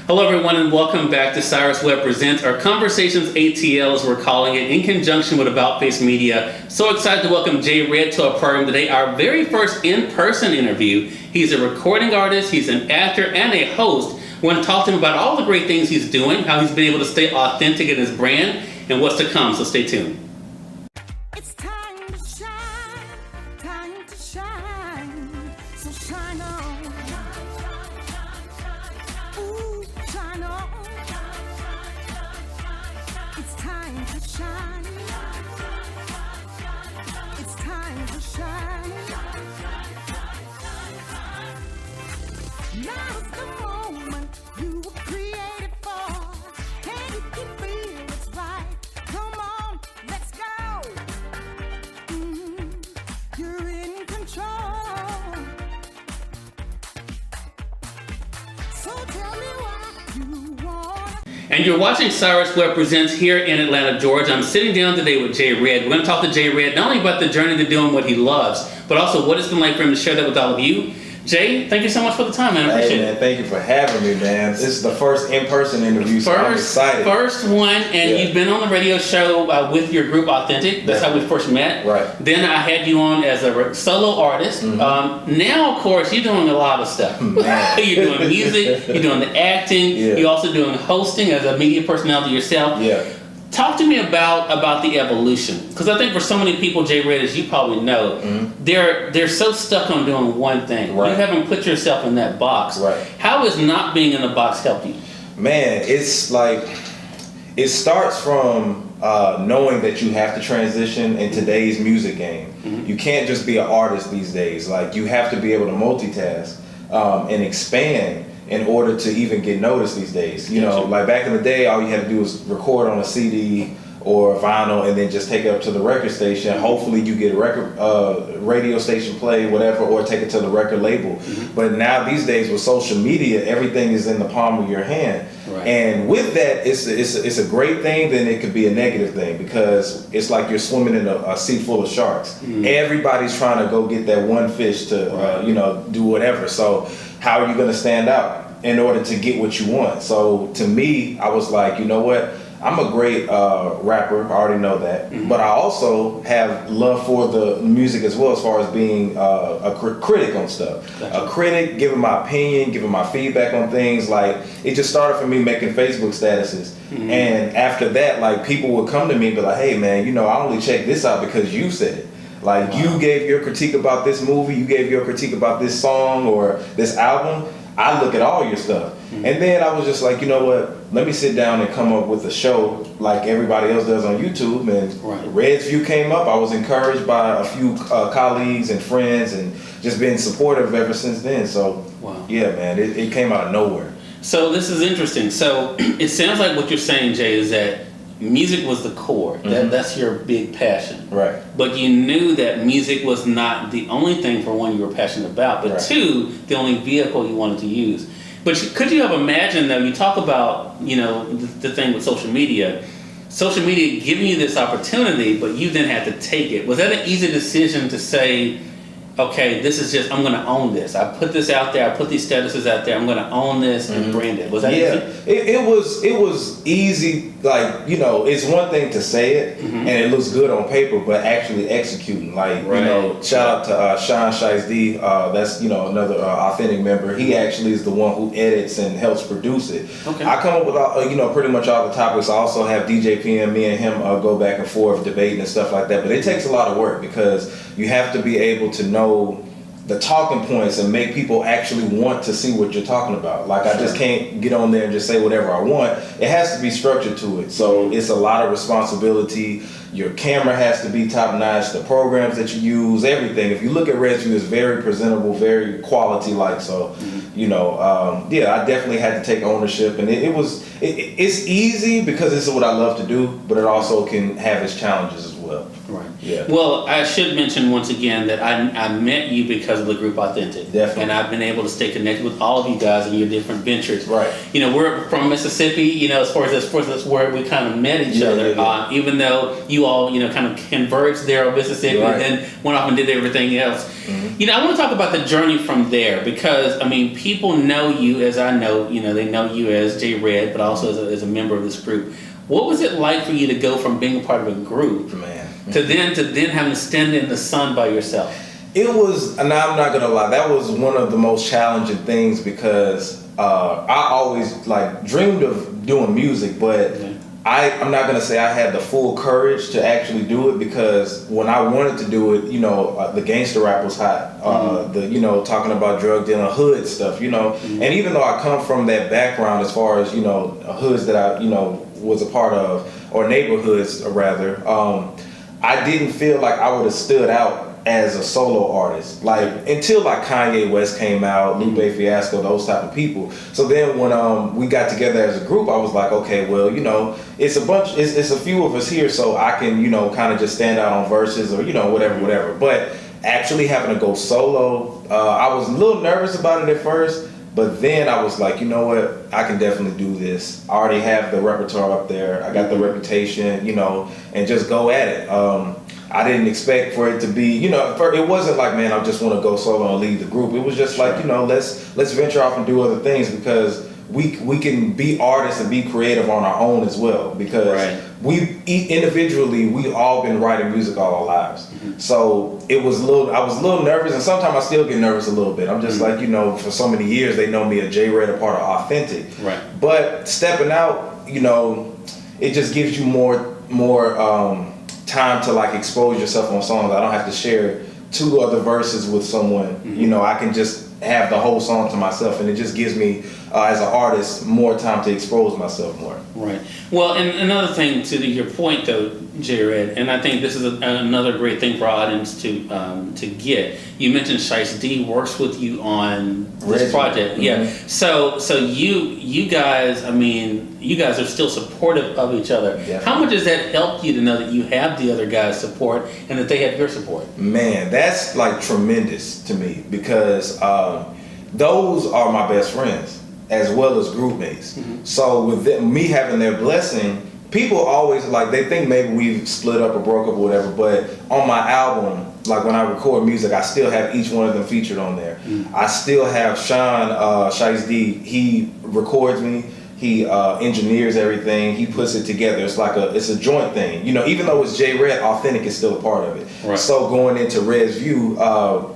Hello everyone and welcome back to Cyrus Webb Presents, our Conversations ATL as we're calling it, in conjunction with About Face Media. So excited to welcome Jay-R3d to our program today, our very first in-person interview. He's a recording artist, he's an actor, and a host. We're going to talk to him about all the great things he's doing, how he's been able to stay authentic in his brand, and what's to come, so stay tuned. It's time to shine, time to shine, so shine on. Ooh, shine on. It's time to shine. It's time to shine. Now's the moment you were created for. Can you feel it's right? Come on, let's go. You're in control. So tell me what you want. And you're watching Cyrus Webb Presents here in Atlanta, Georgia. I'm sitting down today with Jay-R3d. We're going to talk to Jay-R3d not only about the journey to doing what he loves, but also what it's been like for him to share that with all of you. Jay, thank you so much for the time, man. I appreciate it. Thank you for having me, man. This is the first in-person interview, so I'm excited. First one, and you've been on the radio show with your group Authentic. That's how we first met. Right. Then I had you on as a solo artist. Now, of course, you're doing a lot of stuff. You're doing music, you're doing the acting, you're also doing hosting as a media personality yourself. Yeah. Talk to me about the evolution, because I think for so many people, Jay-R3d, as you probably know, they're so stuck on doing one thing. Right. You haven't put yourself in that box. Right. How has not being in the box helped you? Man, it's like, it starts from knowing that you have to transition in today's music game. You can't just be an artist these days. Like, you have to be able to multitask and expand in order to even get noticed these days. You know, like back in the day, all you had to do was record on a CD or vinyl and then just take it up to the record station. Hopefully you get a record, radio station play, whatever, or take it to the record label. But now these days with social media, everything is in the palm of your hand. Right. And with that, it's a great thing, then it could be a negative thing, because it's like you're swimming in a sea full of sharks. Everybody's trying to go get that one fish to, you know, do whatever. So how are you going to stand out in order to get what you want? So to me, I was like, you know what? I'm a great rapper. I already know that. But I also have love for the music as well, as far as being a critic on stuff. A critic, giving my opinion, giving my feedback on things. Like, it just started for me making Facebook statuses. And after that, like, people would come to me and be like, hey man, you know, I only checked this out because you said it. Like, you gave your critique about this movie, you gave your critique about this song or this album. I look at all your stuff. And then I was just like, you know what, let me sit down and come up with a show like everybody else does on YouTube. And Red's View came up. I was encouraged by a few colleagues and friends and just been supportive ever since then. So yeah, man, it came out of nowhere. So this is interesting. So it sounds like what you're saying, Jay, is that music was the core. That's your big passion. Right. But you knew that music was not the only thing, for one, you were passionate about, but two, the only vehicle you wanted to use. But could you have imagined, though, you talk about, you know, the thing with social media giving you this opportunity, but you then had to take it. Was that an easy decision to say, okay, this is just, I'm going to own this. I put this out there. I put these statuses out there. I'm going to own this and brand it. Was that easy? It was easy. Like, you know, it's one thing to say it and it looks good on paper, but actually executing. Like, you know, shout out to Jay-R3d. That's, you know, another Authentic member. He actually is the one who edits and helps produce it. I come up with, you know, pretty much all the topics. I also have DJ PM, me and him go back and forth debating and stuff like that. But it takes a lot of work, because you have to be able to know the talking points and make people actually want to see what you're talking about. Like, I just can't get on there and just say whatever I want. It has to be structured to it. So it's a lot of responsibility. Your camera has to be top notch. The programs that you use, everything. If you look at Red's View, it's very presentable, very quality like. So, you know, yeah, I definitely had to take ownership, and it's easy because this is what I love to do, but it also can have its challenges as well. Right. Yeah. Well, I should mention once again that I met you because of the group Authentic. Definitely. And I've been able to stay connected with all of you guys in your different ventures. Right. You know, we're from Mississippi, you know, as far as that's where we kind of met each other. Even though you all, you know, kind of converged there on Mississippi and then went off and did everything else. You know, I want to talk about the journey from there because, I mean, people know you as I know, you know, they know you as Jay-R3d, but also as a member of this group. What was it like for you to go from being a part of a group to then having to stand in the sun by yourself? It was, and I'm not gonna lie, that was one of the most challenging things because I always like dreamed of doing music, but I'm not gonna say I had the full courage to actually do it because when I wanted to do it, you know, the gangster rap was hot. The, you know, talking about drug dealing, hood stuff, you know. And even though I come from that background as far as, you know, hoods that I, you know, was a part of, or neighborhoods rather, I didn't feel like I would have stood out as a solo artist, like until like Kanye West came out, Lupe Fiasco, those type of people. So then when we got together as a group, I was like, okay, well, you know, it's a few of us here, so I can, you know, kind of just stand out on verses or, you know, whatever. But actually having to go solo, I was a little nervous about it at first, but then I was like, you know what, I can definitely do this. I already have the repertoire up there. I got the reputation, you know, and just go at it. I didn't expect for it to be, you know, it wasn't like, man, I just want to go solo and leave the group. It was just like, you know, let's venture off and do other things because we can be artists and be creative on our own as well because we individually, we all been writing music all our lives. So I was a little nervous, and sometimes I still get nervous a little bit. I'm just like, you know, for so many years they know me as Jay-R3d, a part of Authentic. Right. But stepping out, you know, it just gives you more time to like expose yourself on songs. I don't have to share 2 other verses with someone. You know, I can just have the whole song to myself, and it just gives me as an artist more time to expose myself more. Right. Well, and another thing to your point though, Jay-R3d, and I think this is another great thing for our audience to get. You mentioned Cyrus-D works with you on this project. Yeah. So you guys, I mean, you guys are still supportive of each other. Definitely. How much has that helped you to know that you have the other guys' support and that they have your support? Man, that's like tremendous to me because those are my best friends as well as group mates. So with me having their blessing, people always like, they think maybe we've split up or broke up or whatever, but on my album, like when I record music, I still have each one of them featured on there. I still have Sean, Cyrus-D, he records me, he engineers everything, he puts it together. It's like it's a joint thing. You know, even though it's Jay-R3d, Authentic is still a part of it. Right. So going into Red's View,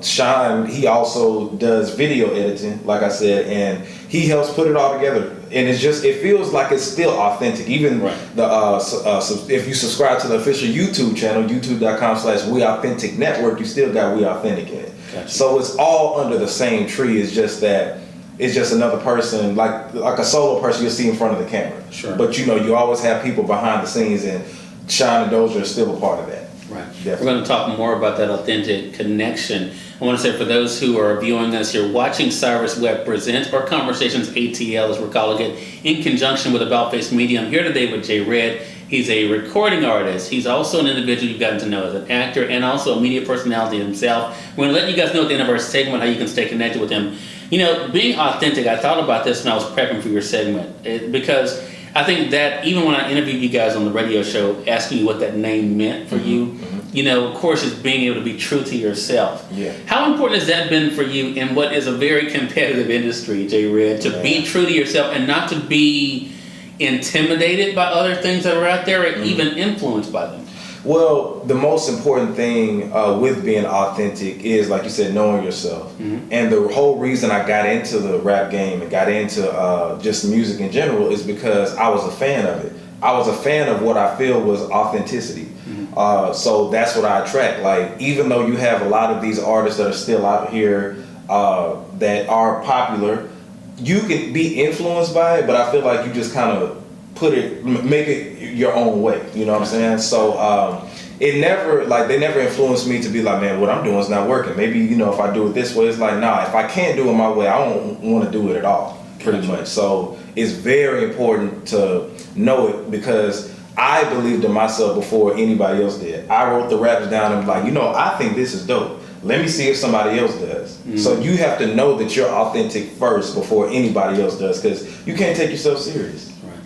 Sean, he also does video editing, like I said, and he helps put it all together. And it's just, it feels like it's still authentic. Even if you subscribe to the official YouTube channel, youtube.com/WeAuthenticNetwork, you still got We Authentic in it. Gotcha. So it's all under the same tree. It's just that it's just another person, like a solo person you'll see in front of the camera. Sure. But you know, you always have people behind the scenes, and Sean and Doja are still a part of that. Right. Definitely. We're going to talk more about that authentic connection. I want to say for those who are viewing us here, watching Cyrus Webb Presents, or Conversations ATL as we're calling it, in conjunction with About Face Media. I'm here today with Jay-R3d. He's a recording artist. He's also an individual you've gotten to know as an actor and also a media personality himself. We're going to let you guys know at the end of our segment how you can stay connected with him. You know, being authentic, I thought about this when I was prepping for your segment because I think that even when I interviewed you guys on the radio show, asking you what that name meant for you, you know, of course, it's being able to be true to yourself. Yeah. How important has that been for you in what is a very competitive industry, Jay-R3d, to be true to yourself and not to be intimidated by other things that are out there or even influenced by them? Well, the most important thing with being authentic is, like you said, knowing yourself. And the whole reason I got into the rap game and got into just music in general is because I was a fan of it. I was a fan of what I feel was authenticity. So that's what I attract. Like, even though you have a lot of these artists that are still out here that are popular, you can be influenced by it, but I feel like you just kind of make it your own way. You know what I'm saying? So they never influenced me to be like, man, what I'm doing is not working. Maybe, you know, if I do it this way, it's like, nah, if I can't do it my way, I don't want to do it at all, pretty much. So it's very important to know it because I believed in myself before anybody else did. I wrote the raps down and like, I think this is dope. Let me see if somebody else does. So you have to know that you're authentic first before anybody else does, because you can't take yourself serious. Right.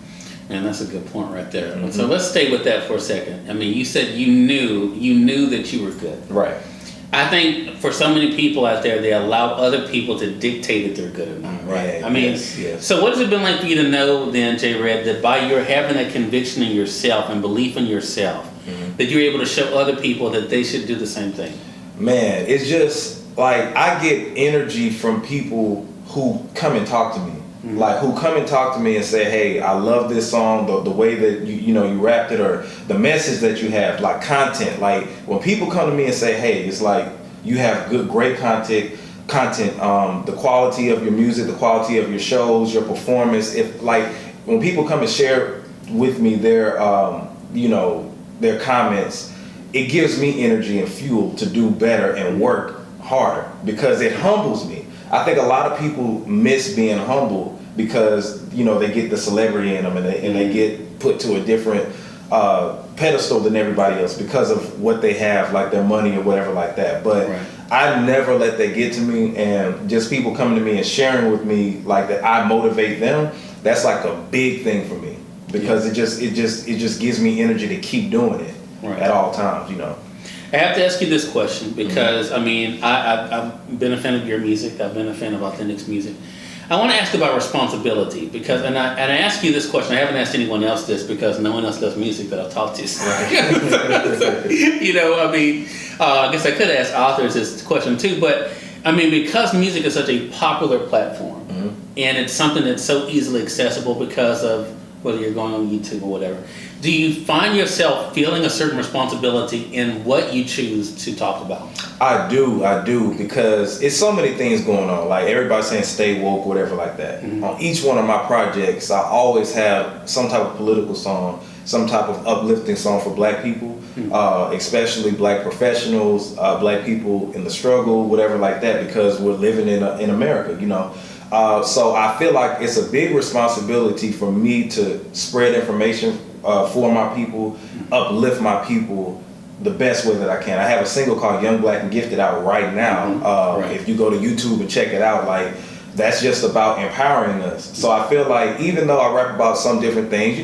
And that's a good point right there. So let's stay with that for a second. I mean, you said you knew that you were good. Right. I think for so many people out there, they allow other people to dictate if they're good or not, right? I mean, yes. So what has it been like for you to know then, Jay-R3d, that by your having that conviction in yourself and belief in yourself, that you're able to show other people that they should do the same thing? Man, it's just like I get energy from people who come and talk to me. Like who come and talk to me and say, hey, I love this song, the way that you rapped it, or the message that you have, like content. Like when people come to me and say, hey, it's like you have great content, the quality of your music, the quality of your shows, your performance. If like when people come and share with me their their comments, it gives me energy and fuel to do better and work harder, because it humbles me. I think a lot of people miss being humble because they get the celebrity in them, and they get put to a different pedestal than everybody else because of what they have, like their money or whatever like that. But I never let that get to me, and just people coming to me and sharing with me like that I motivate them. That's like a big thing for me, because it just gives me energy to keep doing it at all times. I have to ask you this question because I mean I've been a fan of your music. I've been a fan of Authentic's music. I want to ask about responsibility because and I ask you this question. I haven't asked anyone else this because no one else does music that I've talked to. So, I mean, I guess I could ask authors this question too, but I mean, because music is such a popular platform and it's something that's so easily accessible because of whether you're going on YouTube or whatever, do you find yourself feeling a certain responsibility in what you choose to talk about? I do, because it's so many things going on. Like everybody's saying stay woke, whatever like that. On each one of my projects, I always have some type of political song, some type of uplifting song for black people, especially black professionals, black people in the struggle, whatever like that, because we're living in America, So I feel like it's a big responsibility for me to spread information for my people, uplift my people the best way that I can. I have a single called Young, Black, and Gifted out right now. If you go to YouTube and check it out, like that's just about empowering us. So I feel like even though I rap about some different things,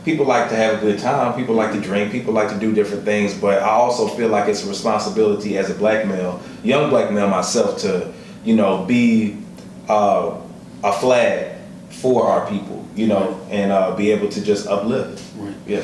people like to have a good time, people like to drink, people like to do different things, but I also feel like it's a responsibility as a black male, young black male myself, to be a flag for our people, and be able to just uplift. Right. Yeah.